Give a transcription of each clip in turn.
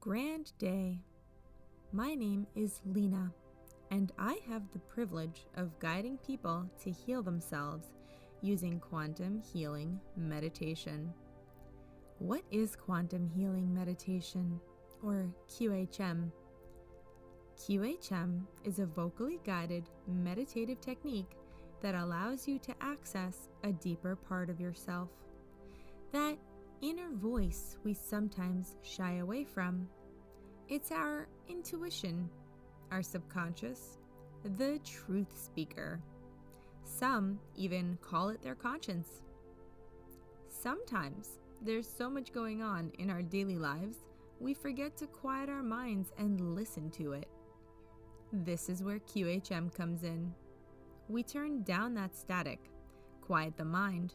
Grand day. My name is Lena, and I have the privilege of guiding people to heal themselves using quantum healing meditation. What is quantum healing meditation, or QHM? QHM is a vocally guided meditative technique that allows you to access a deeper part of yourself. That inner voice we sometimes shy away from. It's our intuition, our subconscious, the truth speaker. Some even call it their conscience. Sometimes there's so much going on in our daily lives, we forget to quiet our minds and listen to it. This is where QHM comes in. We turn down that static, quiet the mind,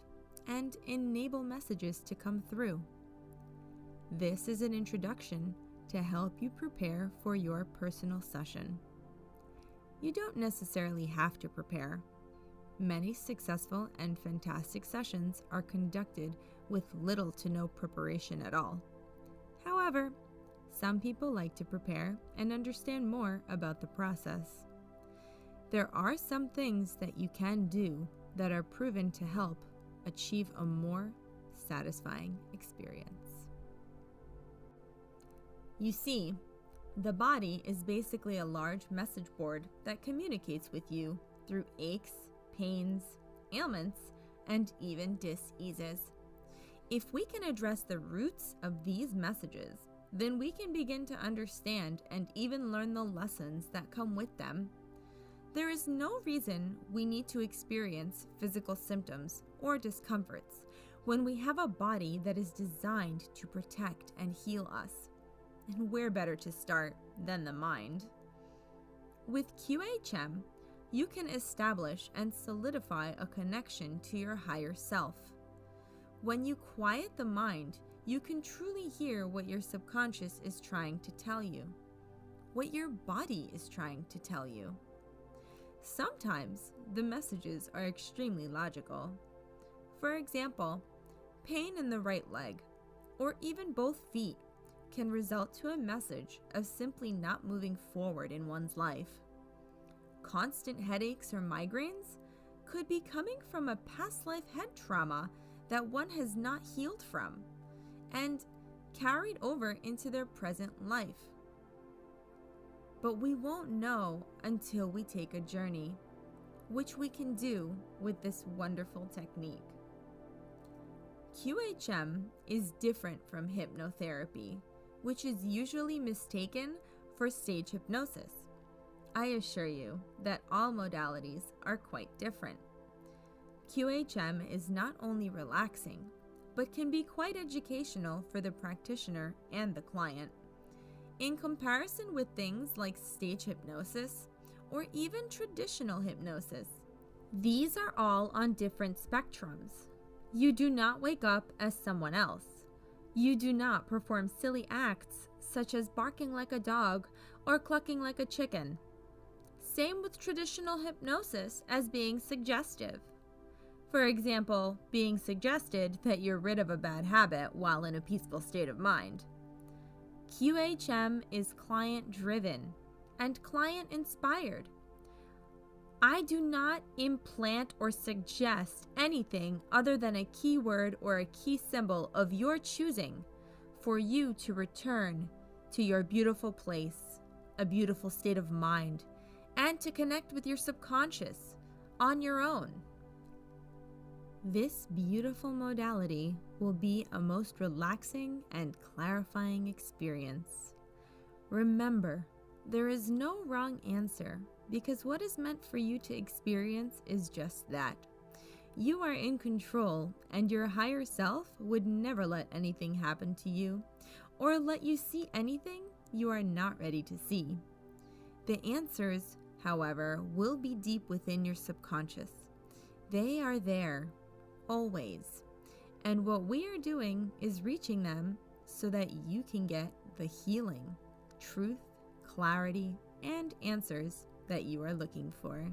and enable messages to come through. This is an introduction to help you prepare for your personal session. You don't necessarily have to prepare. Many successful and fantastic sessions are conducted with little to no preparation at all. However, some people like to prepare and understand more about the process. There are some things that you can do that are proven to help achieve a more satisfying experience. You see, the body is basically a large message board that communicates with you through aches, pains, ailments, and even dis-eases. If we can address the roots of these messages, then we can begin to understand and even learn the lessons that come with them. There is no reason we need to experience physical symptoms or discomforts when we have a body that is designed to protect and heal us. And where better to start than the mind? With QHM, you can establish and solidify a connection to your higher self. When you quiet the mind, you can truly hear what your subconscious is trying to tell you, what your body is trying to tell you. Sometimes the messages are extremely logical. For example, pain in the right leg, or even both feet, can result to a message of simply not moving forward in one's life. Constant headaches or migraines could be coming from a past life head trauma that one has not healed from and carried over into their present life. But we won't know until we take a journey, which we can do with this wonderful technique. QHM is different from hypnotherapy, which is usually mistaken for stage hypnosis. I assure you that all modalities are quite different. QHM is not only relaxing, but can be quite educational for the practitioner and the client. In comparison with things like stage hypnosis or even traditional hypnosis, these are all on different spectrums. You do not wake up as someone else. You do not perform silly acts such as barking like a dog or clucking like a chicken. Same with traditional hypnosis as being suggestive. For example, being suggested that you're rid of a bad habit while in a peaceful state of mind. QHM is client-driven and client-inspired. I do not implant or suggest anything other than a keyword or a key symbol of your choosing for you to return to your beautiful place, a beautiful state of mind, and to connect with your subconscious on your own. This beautiful modality will be a most relaxing and clarifying experience. Remember, there is no wrong answer because what is meant for you to experience is just that. You are in control, and your higher self would never let anything happen to you or let you see anything you are not ready to see. The answers, however, will be deep within your subconscious. They are there, always. And what we are doing is reaching them so that you can get the healing, truth, clarity, and answers that you are looking for.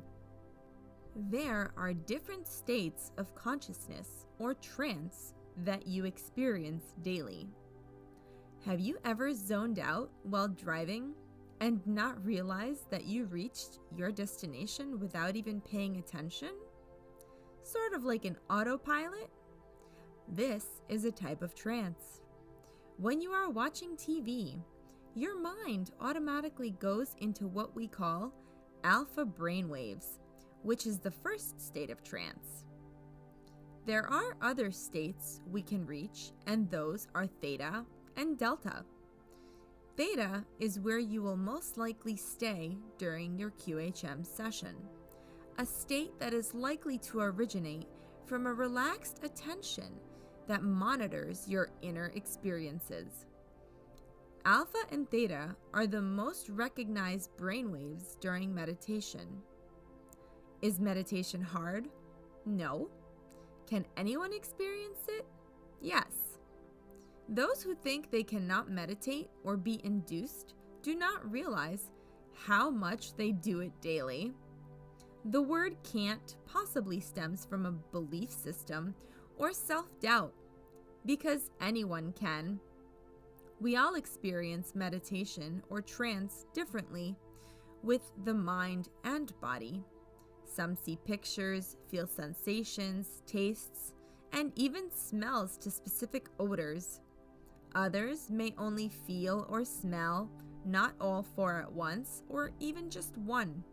There are different states of consciousness or trance that you experience daily. Have you ever zoned out while driving and not realized that you reached your destination without even paying attention? Sort of like an autopilot? This is a type of trance. When you are watching TV, your mind automatically goes into what we call alpha brainwaves, which is the first state of trance. There are other states we can reach, and those are theta and delta. Theta is where you will most likely stay during your QHM session, a state that is likely to originate from a relaxed attention that monitors your inner experiences. Alpha and theta are the most recognized brainwaves during meditation. Is meditation hard? No. Can anyone experience it? Yes. Those who think they cannot meditate or be induced do not realize how much they do it daily. The word can't possibly stems from a belief system or self-doubt, because anyone can. We all experience meditation or trance differently with the mind and body. Some see pictures, feel sensations, tastes, and even smells to specific odors. Others may only feel or smell, not all four at once, or even just one.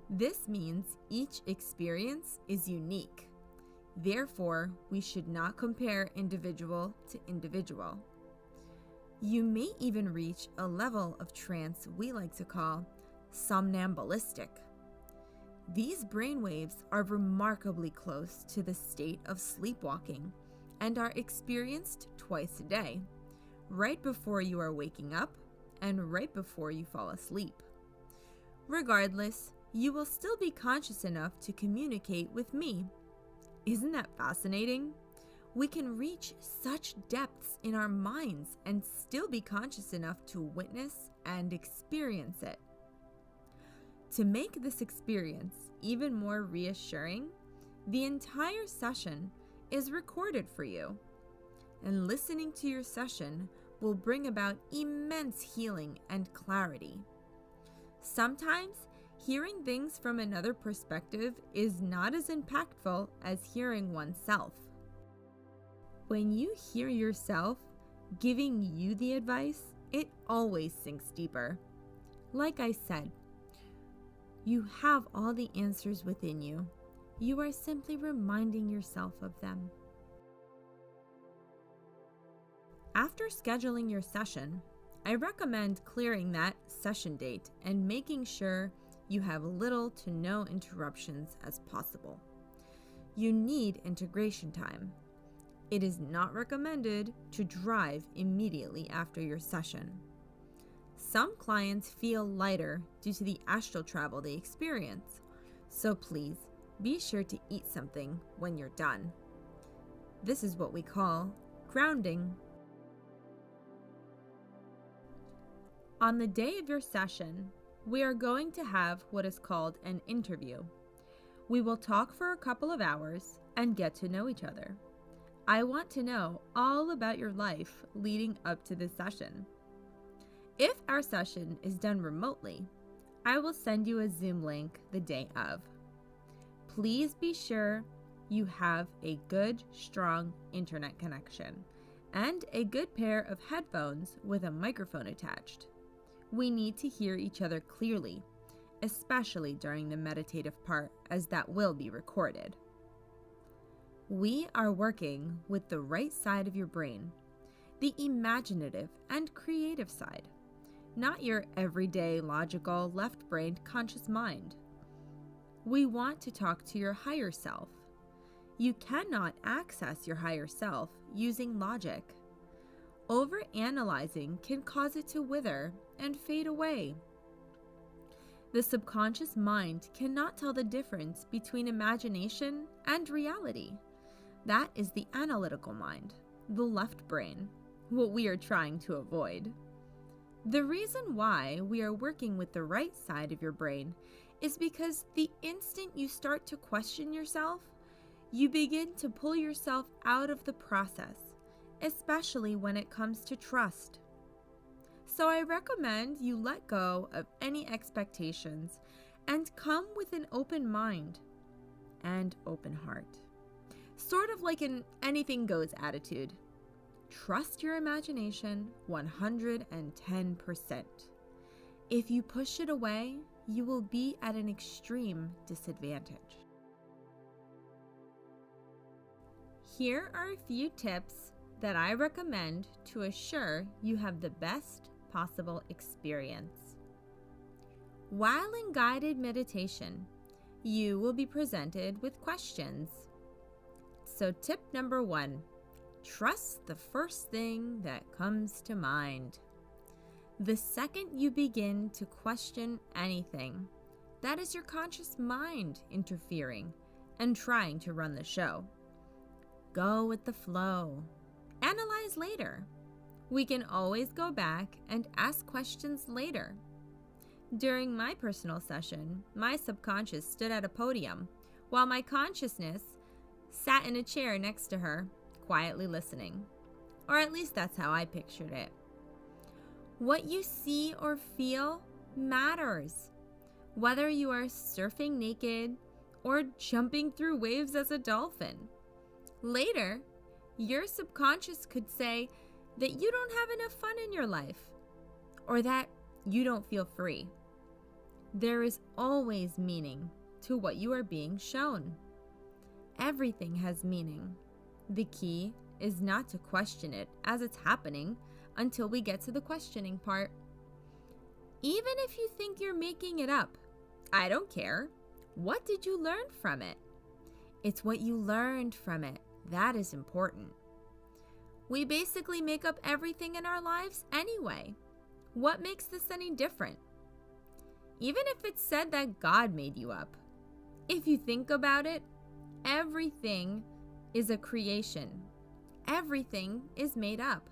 This means each experience is unique. Therefore, we should not compare individual to individual. You may even reach a level of trance we like to call somnambulistic. These brainwaves are remarkably close to the state of sleepwalking and are experienced twice a day, right before you are waking up and right before you fall asleep. Regardless, you will still be conscious enough to communicate with me. Isn't that fascinating? We can reach such depths in our minds and still be conscious enough to witness and experience it. To make this experience even more reassuring, the entire session is recorded for you, and listening to your session will bring about immense healing and clarity. Sometimes, hearing things from another perspective is not as impactful as hearing oneself. When you hear yourself giving you the advice, it always sinks deeper. Like I said, you have all the answers within you. You are simply reminding yourself of them. After scheduling your session, I recommend clearing that session date and making sure you have little to no interruptions as possible. You need integration time. It is not recommended to drive immediately after your session. Some clients feel lighter due to the astral travel they experience, so please be sure to eat something when you're done. This is what we call grounding. On the day of your session, we are going to have what is called an interview. We will talk for a couple of hours and get to know each other. I want to know all about your life leading up to this session. If our session is done remotely, I will send you a Zoom link the day of. Please be sure you have a good, strong internet connection and a good pair of headphones with a microphone attached. We need to hear each other clearly, especially during the meditative part, as that will be recorded. We are working with the right side of your brain, the imaginative and creative side, not your everyday logical left-brained conscious mind. We want to talk to your higher self. You cannot access your higher self using logic. Overanalyzing can cause it to wither and fade away. The subconscious mind cannot tell the difference between imagination and reality. That is the analytical mind, the left brain, what we are trying to avoid. The reason why we are working with the right side of your brain is because the instant you start to question yourself, you begin to pull yourself out of the process especially when it comes to trust. So I recommend you let go of any expectations and come with an open mind and open heart. Sort of like an anything goes attitude. Trust your imagination 110%. If you push it away, you will be at an extreme disadvantage. Here are a few tips that I recommend to assure you have the best possible experience. While in guided meditation, you will be presented with questions. So tip number 1, trust the first thing that comes to mind. The second you begin to question anything, that is your conscious mind interfering and trying to run the show. Go with the flow. Analyze later. We can always go back and ask questions later. During my personal session, my subconscious stood at a podium while my consciousness sat in a chair next to her, quietly listening. Or at least that's how I pictured it. What you see or feel matters. Whether you are surfing naked or jumping through waves as a dolphin. Later, your subconscious could say that you don't have enough fun in your life or that you don't feel free. There is always meaning to what you are being shown. Everything has meaning. The key is not to question it as it's happening until we get to the questioning part. Even if you think you're making it up, I don't care. What did you learn from it? It's what you learned from it that is important. We basically make up everything in our lives anyway. What makes this any different? Even if it's said that God made you up, if you think about it, everything is a creation. Everything is made up.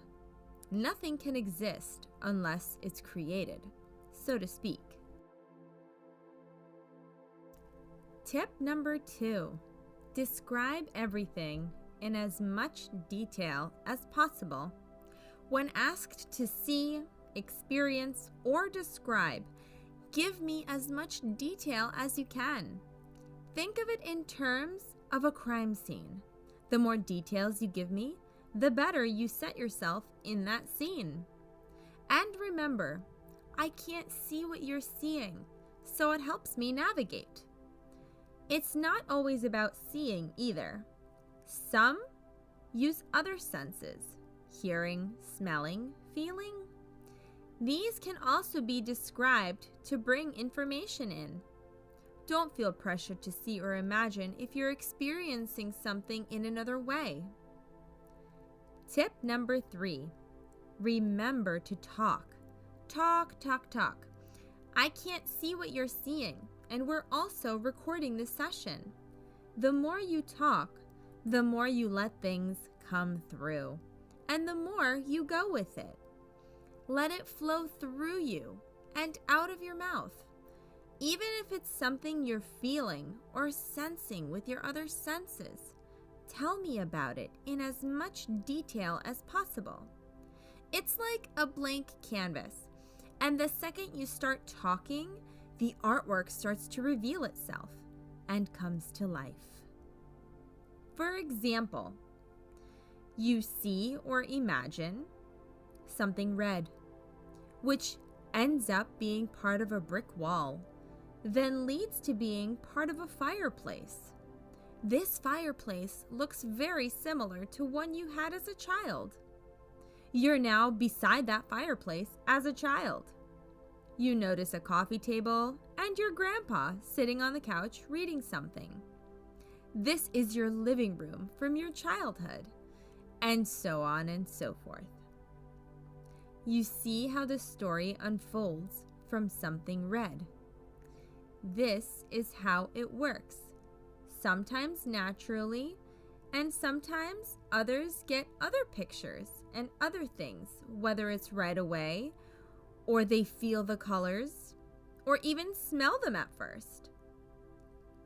Nothing can exist unless it's created, so to speak. Tip number 2, describe everything in as much detail as possible. When asked to see, experience, or describe, give me as much detail as you can. Think of it in terms of a crime scene. The more details you give me, the better you set yourself in that scene. And remember, I can't see what you're seeing, so it helps me navigate. It's not always about seeing either. Some use other senses, hearing, smelling, feeling. These can also be described to bring information in. Don't feel pressured to see or imagine if you're experiencing something in another way. Tip number 3, remember to talk. Talk, talk, talk. I can't see what you're seeing, and we're also recording this session. The more you talk, the more you let things come through, and the more you go with it. Let it flow through you and out of your mouth. Even if it's something you're feeling or sensing with your other senses, tell me about it in as much detail as possible. It's like a blank canvas, and the second you start talking, the artwork starts to reveal itself and comes to life. For example, you see or imagine something red, which ends up being part of a brick wall, then leads to being part of a fireplace. This fireplace looks very similar to one you had as a child. You're now beside that fireplace as a child. You notice a coffee table and your grandpa sitting on the couch reading something. This is your living room from your childhood, and so on and so forth. You see how the story unfolds from something red. This is how it works, sometimes naturally, and sometimes others get other pictures and other things, whether it's right away, or they feel the colors, or even smell them at first.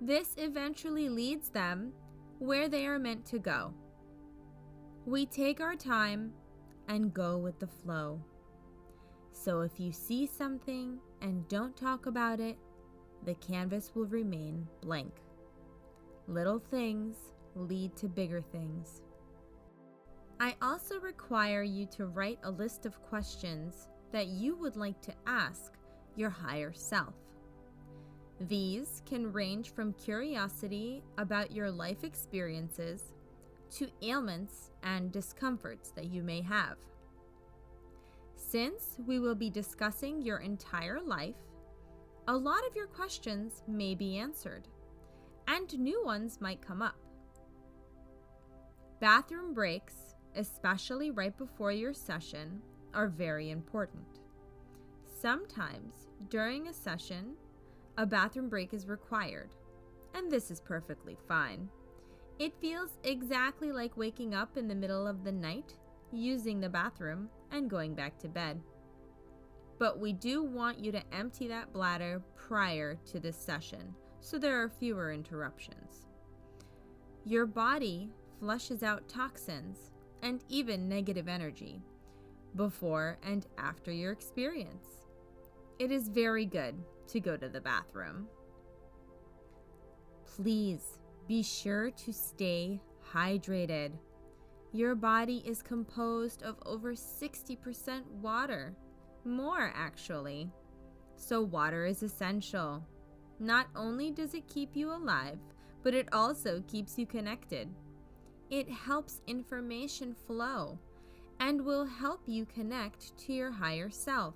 This eventually leads them where they are meant to go. We take our time and go with the flow. So if you see something and don't talk about it, the canvas will remain blank. Little things lead to bigger things. I also require you to write a list of questions that you would like to ask your higher self. These can range from curiosity about your life experiences to ailments and discomforts that you may have. Since we will be discussing your entire life, a lot of your questions may be answered, and new ones might come up. Bathroom breaks, especially right before your session, are very important. Sometimes, during a session, a bathroom break is required, and this is perfectly fine. It feels exactly like waking up in the middle of the night, using the bathroom, and going back to bed. But we do want you to empty that bladder prior to this session, so there are fewer interruptions. Your body flushes out toxins and even negative energy before and after your experience. It is very good to go to the bathroom. Please be sure to stay hydrated. Your body is composed of over 60% water, more actually. So water is essential. Not only does it keep you alive, but it also keeps you connected. It helps information flow and will help you connect to your higher self.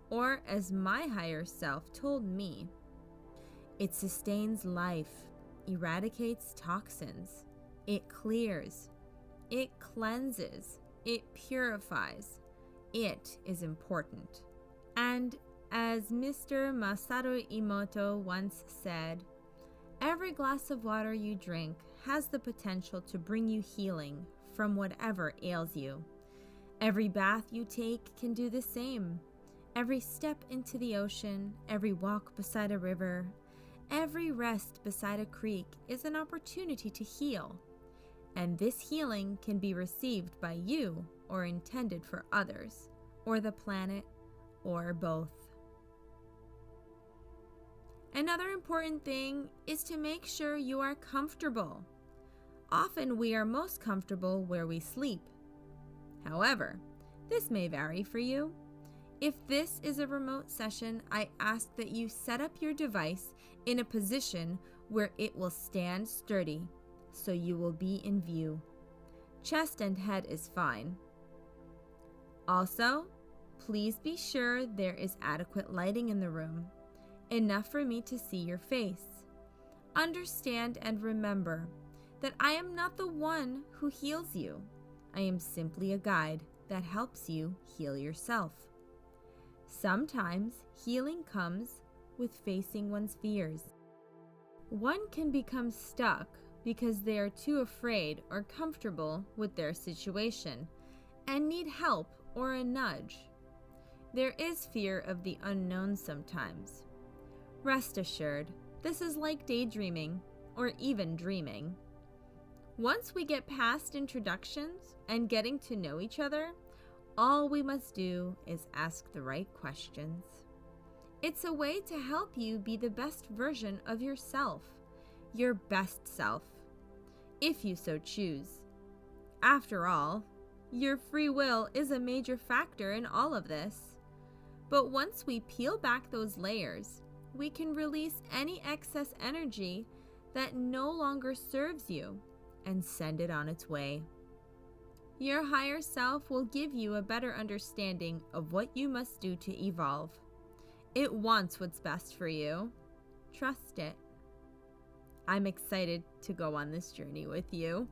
Or as my higher self told me, it sustains life, eradicates toxins, it clears, it cleanses, it purifies. It is important. And as Mr. Masaru Emoto once said, every glass of water you drink has the potential to bring you healing from whatever ails you. Every bath you take can do the same. Every step into the ocean, every walk beside a river, every rest beside a creek is an opportunity to heal. And this healing can be received by you or intended for others, or the planet, or both. Another important thing is to make sure you are comfortable. Often we are most comfortable where we sleep. However, this may vary for you. If this is a remote session, I ask that you set up your device in a position where it will stand sturdy, so you will be in view. Chest and head is fine. Also, please be sure there is adequate lighting in the room, enough for me to see your face. Understand and remember that I am not the one who heals you. I am simply a guide that helps you heal yourself. Sometimes healing comes with facing one's fears. One can become stuck because they are too afraid or comfortable with their situation and need help or a nudge. There is fear of the unknown sometimes. Rest assured, this is like daydreaming or even dreaming. Once we get past introductions and getting to know each other, all we must do is ask the right questions. It's a way to help you be the best version of yourself, your best self, if you so choose. After all, your free will is a major factor in all of this. But once we peel back those layers, we can release any excess energy that no longer serves you and send it on its way. Your higher self will give you a better understanding of what you must do to evolve. It wants what's best for you. Trust it. I'm excited to go on this journey with you.